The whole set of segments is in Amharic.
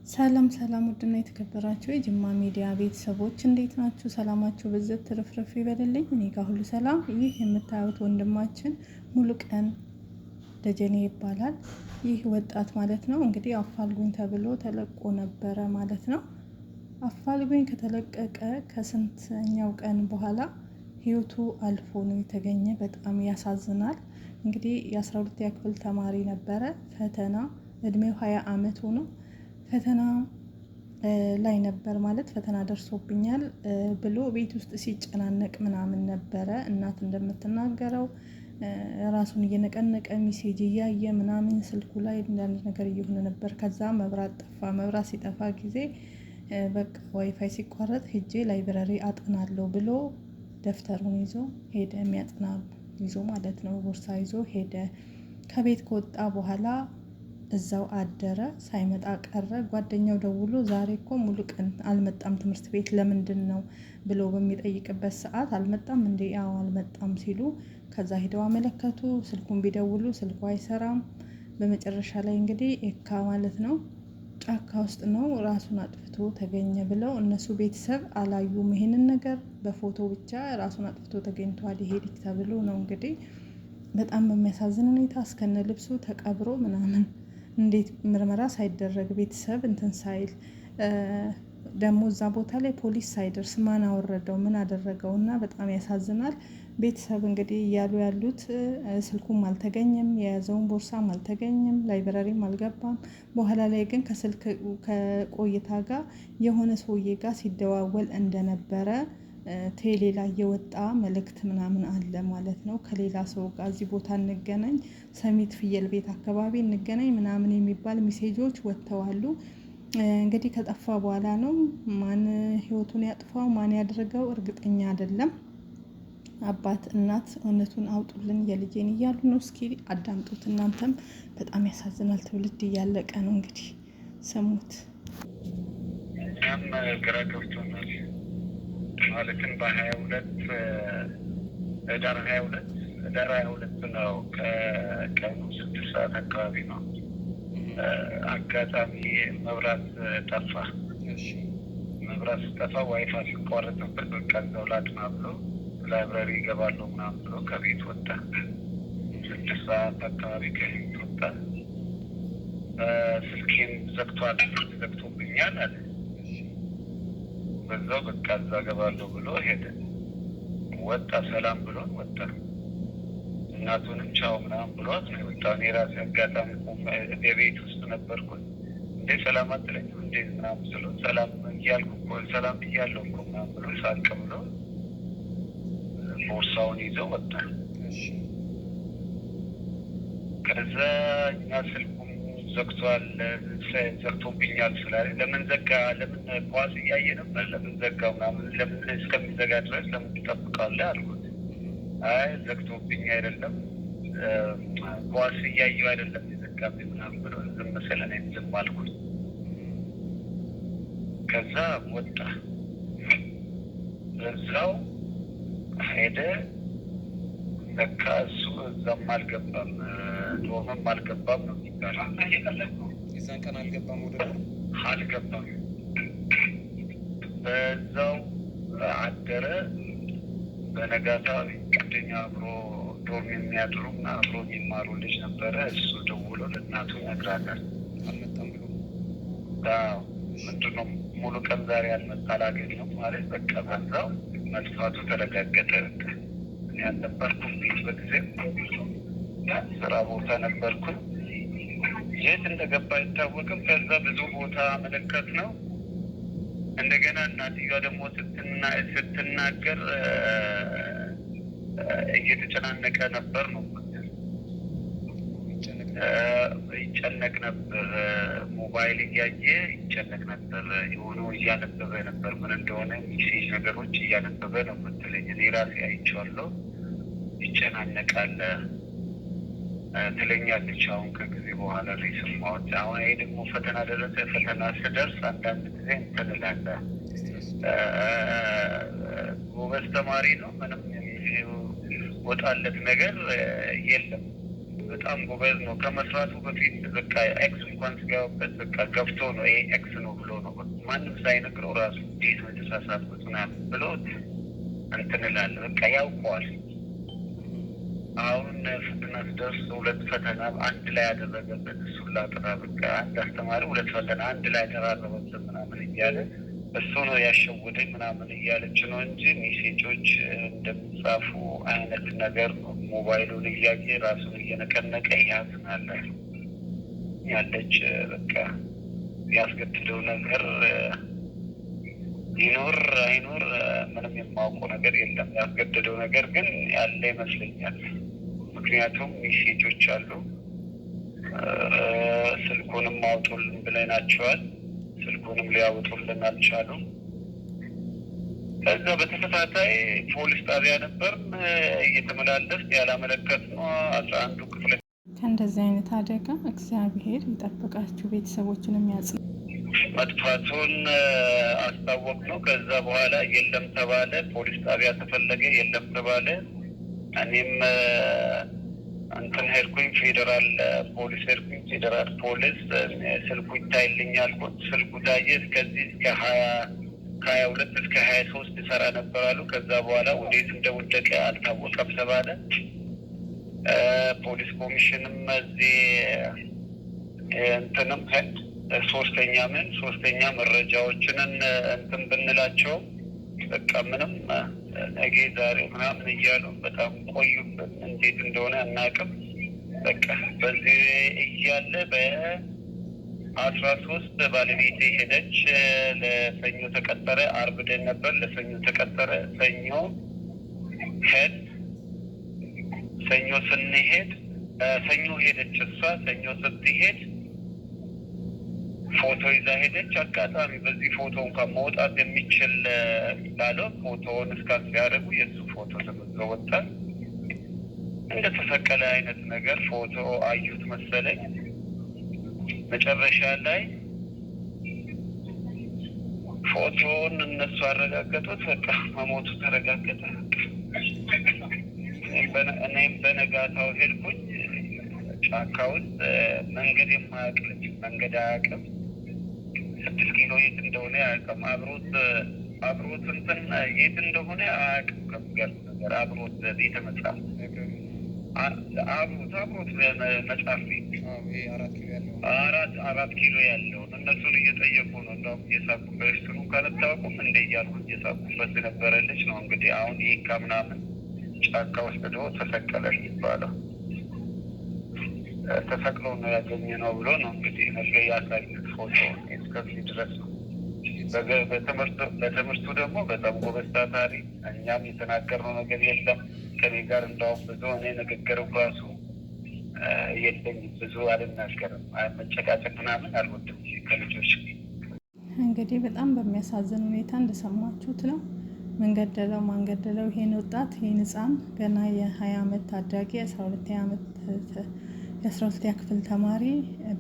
ሰላም ሰላም ውድና የተከበራችሁ የጅማ ሚዲያ ቤተሰቦች እንዴት ናችሁ? ሰላማችሁ ብዝት ትርፍርፍ ይበልልኝ። እኔ ጋር ሁሉ ሰላም። ይህ የምታዩት ወንድማችን ሙሉቀን ደጀኔ ይባላል። ይህ ወጣት ማለት ነው እንግዲህ አፋልጉኝ ተብሎ ተለቆ ነበረ ማለት ነው። አፋልጉኝ ከተለቀቀ ከስንተኛው ቀን በኋላ ህይወቱ አልፎ ነው የተገኘ። በጣም ያሳዝናል። እንግዲህ የ12ኛ ክፍል ተማሪ ነበረ። ፈተና እድሜው 20 አመቱ ነው። ፈተና ላይ ነበር ማለት ፈተና ደርሶብኛል ብሎ ቤት ውስጥ ሲጨናነቅ ምናምን ነበረ። እናት እንደምትናገረው ራሱን እየነቀነቀ ሚሴጅ እያየ ምናምን ስልኩ ላይ አንዳንድ ነገር እየሆነ ነበር። ከዛ መብራት ጠፋ። መብራት ሲጠፋ ጊዜ በቃ ዋይፋይ ሲቋረጥ ሄጄ ላይብረሪ አጥናለሁ ብሎ ደፍተሩን ይዞ ሄደ። የሚያጥና ይዞ ማለት ነው፣ ቦርሳ ይዞ ሄደ። ከቤት ከወጣ በኋላ እዛው አደረ፣ ሳይመጣ ቀረ። ጓደኛው ደውሎ ዛሬ እኮ ሙሉቀን አልመጣም ትምህርት ቤት ለምንድን ነው ብሎ በሚጠይቅበት ሰዓት አልመጣም እንዴ? አዎ አልመጣም ሲሉ ከዛ ሄደው አመለከቱ። ስልኩን ቢደውሉ ስልኩ አይሰራም። በመጨረሻ ላይ እንግዲህ ኤካ ማለት ነው ጫካ ውስጥ ነው ራሱን አጥፍቶ ተገኘ ብለው እነሱ ቤተሰብ አላዩም። ይሄንን ነገር በፎቶ ብቻ ራሱን አጥፍቶ ተገኝቷል ይሄ ልጅ ተብሎ ነው እንግዲህ በጣም በሚያሳዝን ሁኔታ እስከነ ልብሱ ተቀብሮ ምናምን እንዴት ምርመራ ሳይደረግ ቤተሰብ እንትን ሳይል ደግሞ እዛ ቦታ ላይ ፖሊስ ሳይደርስ ማን አወረደው ምን አደረገው? እና በጣም ያሳዝናል። ቤተሰብ እንግዲህ እያሉ ያሉት ስልኩም አልተገኘም፣ የያዘውን ቦርሳም አልተገኘም፣ ላይብረሪም አልገባም። በኋላ ላይ ግን ከስልክ ከቆይታ ጋር የሆነ ሰውዬ ጋር ሲደዋወል እንደነበረ ቴሌ ላይ የወጣ መልእክት ምናምን አለ ማለት ነው። ከሌላ ሰው ጋር እዚህ ቦታ እንገናኝ፣ ሰሚት ፍየል ቤት አካባቢ እንገናኝ ምናምን የሚባል ሜሴጆች ወጥተዋሉ። እንግዲህ ከጠፋ በኋላ ነው ማን ህይወቱን ያጥፋው ማን ያደረገው እርግጠኛ አይደለም። አባት እናት እውነቱን አውጡልን የልጄን እያሉ ነው። እስኪ አዳምጡት እናንተም። በጣም ያሳዝናል። ትውልድ እያለቀ ነው። እንግዲህ ሰሙት። እኛም ግራ ገብቶናል። ማለትም በ22 ህዳር 22 ነው ከቀኑ 6 ሰዓት አካባቢ ነው። አጋጣሚ መብራት ጠፋ። መብራት ስጠፋ ዋይፋይ ሲቋረጥበት በቃ እዛው ላጥና ብሎ ላይብረሪ ይገባለሁ ምናምን ብሎ ከቤት ወጣ። 6 ሰዓት አካባቢ ከቤት ወጣ። ስልኬን ዘግቶብኛል አለ። በዛው በቃ እዛ ገባለሁ ብሎ ሄደ። ወጣ፣ ሰላም ብሎን ወጣ። እናቱንም ቻው ምናምን ብሏት ነው የወጣው። እኔ ራሴ አጋጣሚ የቤት ውስጥ ነበርኩኝ። እንዴ ሰላም አትለኝም እንዴ ምናምን ስለ ሰላም እያልኩ እኮ ሰላም እያለሁ እኮ ምናምን ብሎ ሳቅ ብሎ ቦርሳውን ይዘው ወጣ። ከዛ እኛ ስልኩም ዘግቷል ዘግቶብኛል ስላለ ለምን ዘጋ? ለምን ኳስ እያየ ነበር ለምን ዘጋ ምናምን ለምን እስከሚዘጋ ድረስ ለምን ትጠብቃለህ አልኩት። አይ ዘግቶብኝ አይደለም ኳስ እያየሁ አይደለም የዘጋብኝ ምናምን ብሎ ዝም መሰለኝ ዝም አልኩት። ከዛ ወጣ፣ እዛው ሄደ። ለካ እሱ እዛም አልገባም ዶርምም አልገባም ነው የሚባለው። የዛን ቀን አልገባም፣ ወደ አልገባም። በዛው አደረ። በነጋታ ጓደኛ አብሮ ዶርም የሚያድሩ እና አብሮ የሚማሩ ልጅ ነበረ። እሱ ደውሎ ለእናቱ ይነግራታል። አልመጣም ብሎ ምንድነው ሙሉቀን ዛሬ አላገኘሁም ማለት በቃ በዛው መጥፋቱ ተረጋገጠ። እኔ አልነበርኩም ቤት በጊዜው ስራ ቦታ ነበርኩኝ። የት እንደገባ አይታወቅም። ከዛ ብዙ ቦታ መለከት ነው። እንደገና እናትየዋ ደግሞ ስትናገር እየተጨናነቀ ነበር ነው ይጨነቅ ነበር። ሞባይል እያየ ይጨነቅ ነበር። የሆነ እያነበበ ነበር። ምን እንደሆነ ሚሴጅ ነገሮች እያነበበ ነው የምትለኝ። እኔ ራሴ አይቼዋለሁ። ይጨናነቃል ትለኛለች። አሁን ከጊዜ በኋላ ላይ ሰማሁት። አሁን ይሄ ደግሞ ፈተና ደረሰ። ፈተና ስደርስ አንዳንድ ጊዜ እንትን እላለሁ። ጎበዝ ተማሪ ነው። ምንም ወጣለት ነገር የለም። በጣም ጎበዝ ነው። ከመስራቱ በፊት በቃ ኤክስ እንኳን ሲገባበት በቃ ገብቶ ነው ይሄ ኤክስ ነው ብሎ ነው ማንም ሳይነግረው ራሱ እንዴት ነው የተሳሳትኩት ምናምን ብሎ እንትን እላለሁ። በቃ ያውቀዋል። አሁን ፈተና ሲደርስ 2 ፈተና አንድ ላይ ያደረገበት እሱን ላጥራ በቃ አንድ አስተማሪ 2 ፈተና አንድ ላይ ያደራረበበት ምናምን እያለ እሱ ነው ያሸወደኝ ምናምን እያለች ነው እንጂ ሜሴጆች እንደሚጻፉ አይነት ነገር ነው። ሞባይሉን እያየ ራሱን እየነቀነቀ ያዝናል ያለች በቃ ያስገድደው ነገር ይኖር አይኖር ምንም የማውቀው ነገር የለም። ያስገድደው ነገር ግን ያለ ይመስለኛል። ምክንያቱም ሜሴጆች አሉ። ስልኩንም አውጡልን ብለናቸዋል። ስልኩንም ሊያወጡልን አልቻሉም። ከዛ በተከታታይ ፖሊስ ጣቢያ ነበር እየተመላለስ ያላመለከትነው 11 ክፍለ ከእንደዚህ አይነት አደጋ እግዚአብሔር ይጠብቃችሁ፣ ቤተሰቦችን የሚያጽ መጥፋቱን አስታወቅ ነው። ከዛ በኋላ የለም ተባለ። ፖሊስ ጣቢያ ተፈለገ፣ የለም ተባለ። እኔም እንትን ሄድኩኝ፣ ፌዴራል ፖሊስ ሄድኩኝ። ፌዴራል ፖሊስ ስልኩ ይታይልኝ አልኩት። ስልኩ ታየ። እስከዚህ እስከ 22 እስከ 23 ይሰራ ነበር አሉ። ከዛ በኋላ ወዴት እንደወደቀ አልታወቀም ተባለ። ፖሊስ ኮሚሽንም እዚህ እንትንም ሄድ ሶስተኛ መረጃዎችንን እንትን ብንላቸው በቃ ምንም ነገ ዛሬ ምናምን እያሉ በጣም ቆዩብን። እንዴት እንደሆነ አናውቅም። በቃ በዚህ እያለ በ13 ባለቤቴ ሄደች። ለሰኞ ተቀጠረ። አርብ ደን ነበር። ለሰኞ ተቀጠረ። ሰኞ ሄድ ሰኞ ስንሄድ ሰኞ ሄደች እሷ። ሰኞ ስትሄድ ፎቶ ይዛ ሄደች። አጋጣሚ በዚህ ፎቶ እንኳን መውጣት የሚችል ላለው ፎቶውን እስካን ሲያደርጉ የእሱ ፎቶ ተመዝገ ወጣ። እንደተሰቀለ አይነት ነገር ፎቶ አዩት መሰለኝ። መጨረሻ ላይ ፎቶውን እነሱ አረጋገጡት። በቃ መሞቱ ተረጋገጠ። እኔም በነጋታው ሄድኩኝ። ጫካ ውስጥ መንገድ የማያውቅ ልጅ መንገድ አያውቅም። 6 ኪሎ የት እንደሆነ አያውቅም። አብሮት እንትን የት እንደሆነ አያውቅም። ከሚገርም ነገር አብሮት ቤተ መጽሐፍ አብሮት መጽሐፍ ቤት 4 ኪሎ ያለውን እነሱን እየጠየቁ ነው። እንደውም እየሳቁበት ስሩ ካለታወቁም እንደ እያልኩ እየሳቁበት የነበረ ልጅ ነው። እንግዲህ አሁን ይህ ከምናምን ጫካ ውስጥ ደግሞ ተሰቀለ የሚባለው ተሰቅሎ ነው ያገኘ ነው ብሎ ነው እንግዲህ ነገ ያሳዩት ፎቶ እስከዚህ ድረስ ነው። በትምህርቱ ደግሞ በጣም ጎበዝ ታታሪ። እኛም የተናገርነው ነገር የለም ከኔ ጋር እንደውም ብዙ እኔ ንግግር ራሱ የለኝ ብዙ አልናገርም። መጨቃጨቅ ምናምን አልወድም ከልጆች። እንግዲህ በጣም በሚያሳዝን ሁኔታ እንደሰማችሁት ነው። መንገደለው ማንገደለው ይሄን ወጣት ይሄን ህፃን ገና የ20 ዓመት ታዳጊ የ12ኛ ክፍል ተማሪ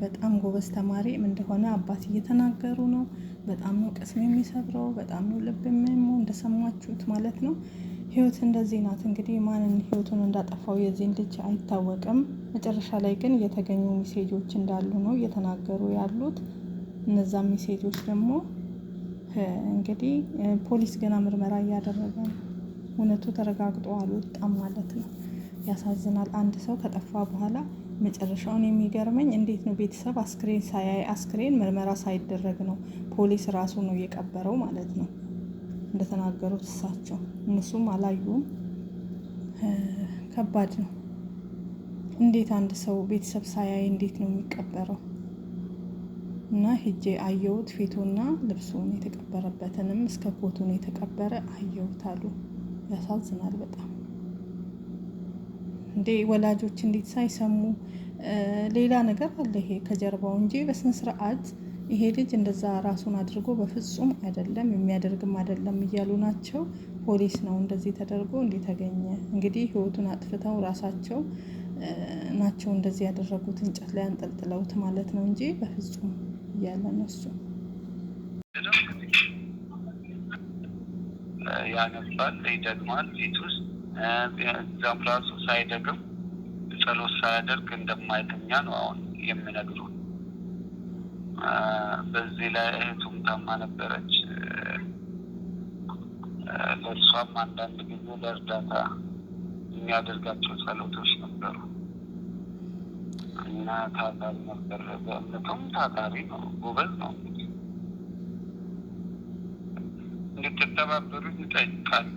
በጣም ጎበዝ ተማሪ እንደሆነ አባት እየተናገሩ ነው። በጣም ነው ቅስም የሚሰብረው፣ በጣም ነው ልብ የሚያመው እንደሰማችሁት ማለት ነው። ህይወት እንደዚህ ናት። እንግዲህ ማንን ህይወቱን እንዳጠፋው የዚህን ልጅ አይታወቅም። መጨረሻ ላይ ግን የተገኙ ሜሴጆች እንዳሉ ነው እየተናገሩ ያሉት። እነዛ ሜሴጆች ደግሞ እንግዲህ ፖሊስ ገና ምርመራ እያደረገ ነው። እውነቱ ተረጋግጦ አልወጣም ማለት ነው። ያሳዝናል። አንድ ሰው ከጠፋ በኋላ መጨረሻውን የሚገርመኝ እንዴት ነው ቤተሰብ አስክሬን ሳያይ አስክሬን ምርመራ ሳይደረግ ነው ፖሊስ ራሱ ነው የቀበረው ማለት ነው እንደተናገሩት እሳቸው። እነሱም አላዩም። ከባድ ነው። እንዴት አንድ ሰው ቤተሰብ ሳያይ እንዴት ነው የሚቀበረው? እና ሄጄ አየሁት። ፊቱና ልብሱን የተቀበረበትንም እስከ ኮቱን የተቀበረ አየሁት አሉ። ያሳዝናል በጣም እንዴ! ወላጆች እንዴት ሳይሰሙ ሌላ ነገር አለ ይሄ ከጀርባው እንጂ በስነ ስርዓት ይሄ ልጅ እንደዛ ራሱን አድርጎ በፍጹም አይደለም የሚያደርግም አይደለም እያሉ ናቸው። ፖሊስ ነው እንደዚህ ተደርጎ እንዴት ተገኘ? እንግዲህ ህይወቱን አጥፍተው ራሳቸው ናቸው እንደዚህ ያደረጉት እንጨት ላይ አንጠልጥለውት ማለት ነው እንጂ በፍጹም እያለ እነሱ ያነባል፣ ይደግማል ቤት ውስጥ እዛም ራሱ ሳይደግም ጸሎት ሳያደርግ እንደማይተኛ ነው አሁን የሚነግሩ። በዚህ ላይ እህቱም ታማ ነበረች። ለእሷም አንዳንድ ጊዜ ለእርዳታ የሚያደርጋቸው ጸሎቶች ነበሩ እና ታታሪ ነበር። በእምነቱም ታታሪ ነው፣ ጎበዝ ነው። እንድትተባበሩኝ ይጠይቃል።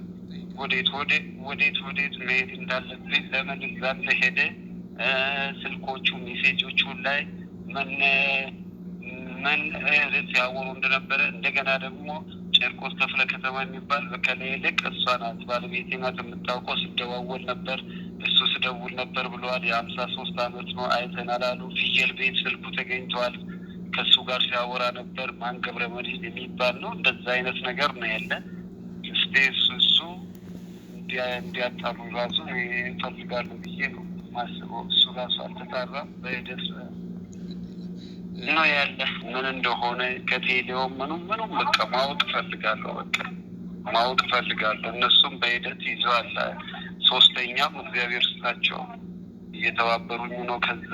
ወዴት መሄድ እንዳለብኝ፣ ለምን እዛ እንደሄደ፣ ስልኮቹ ሜሴጆቹ ላይ ምን ሲያወሩ እንደነበረ፣ እንደገና ደግሞ ጨርቆስ ክፍለ ከተማ የሚባል በከላይ ይልቅ እሷ ናት ባለቤቴ ናት የምታውቀው፣ ስደዋወል ነበር፣ እሱ ስደውል ነበር ብለዋል። የ53 አመት ነው፣ አይተናል አሉ። ፍየል ቤት ስልኩ ተገኝተዋል፣ ከእሱ ጋር ሲያወራ ነበር። ማን ገብረ መድህን የሚባል ነው። እንደዛ አይነት ነገር ነው ያለ። ስፔስ እሱ እንዲያጣሩ ራሱ ይፈልጋሉ ብዬ ነው ማስበው። እሱ ራሱ አልተጣራም። በሂደት ነው ያለ። ምን እንደሆነ ከቴሌው ምኑም በቃ ማወቅ እፈልጋለሁ። እነሱም በሂደት ይዘዋል። ሶስተኛም እግዚአብሔር ስጣቸው እየተባበሩኝ ነው። ከዛ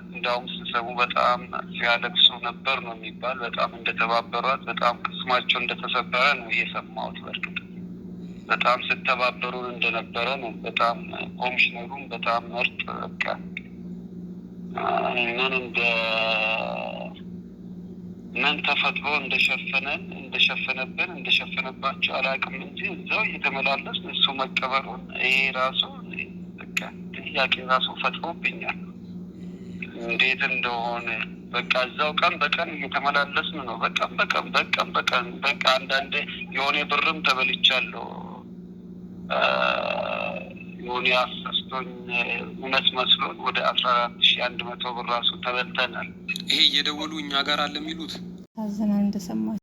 እንዳውም ስሰቡ በጣም ሲያለቅሱ ነበር ነው የሚባል። በጣም እንደተባበሯት፣ በጣም ቅስማቸው እንደተሰበረ ነው እየሰማሁት። በእርግጥ በጣም ስተባበሩን እንደነበረ ነው። በጣም ኮሚሽነሩም በጣም ምርጥ በቃ ምን ተፈጥሮ እንደሸፈነባቸው አላውቅም እንጂ እዛው እየተመላለስ እሱ መቀበሩን ይሄ ራሱ በቃ ጥያቄ ራሱ ፈጥሮብኛል እንዴት እንደሆነ። በቃ እዛው ቀን በቀን እየተመላለስን ነው። በቀን በቃ አንዳንዴ የሆነ ብርም ተበልቻለሁ። የሆነ አሰስቶኝ እውነት መስሎን ወደ 14,100 ብር ራሱ ተበልተናል። ይሄ እየደወሉ እኛ ጋር አለ የሚሉት አዘናል እንደሰማ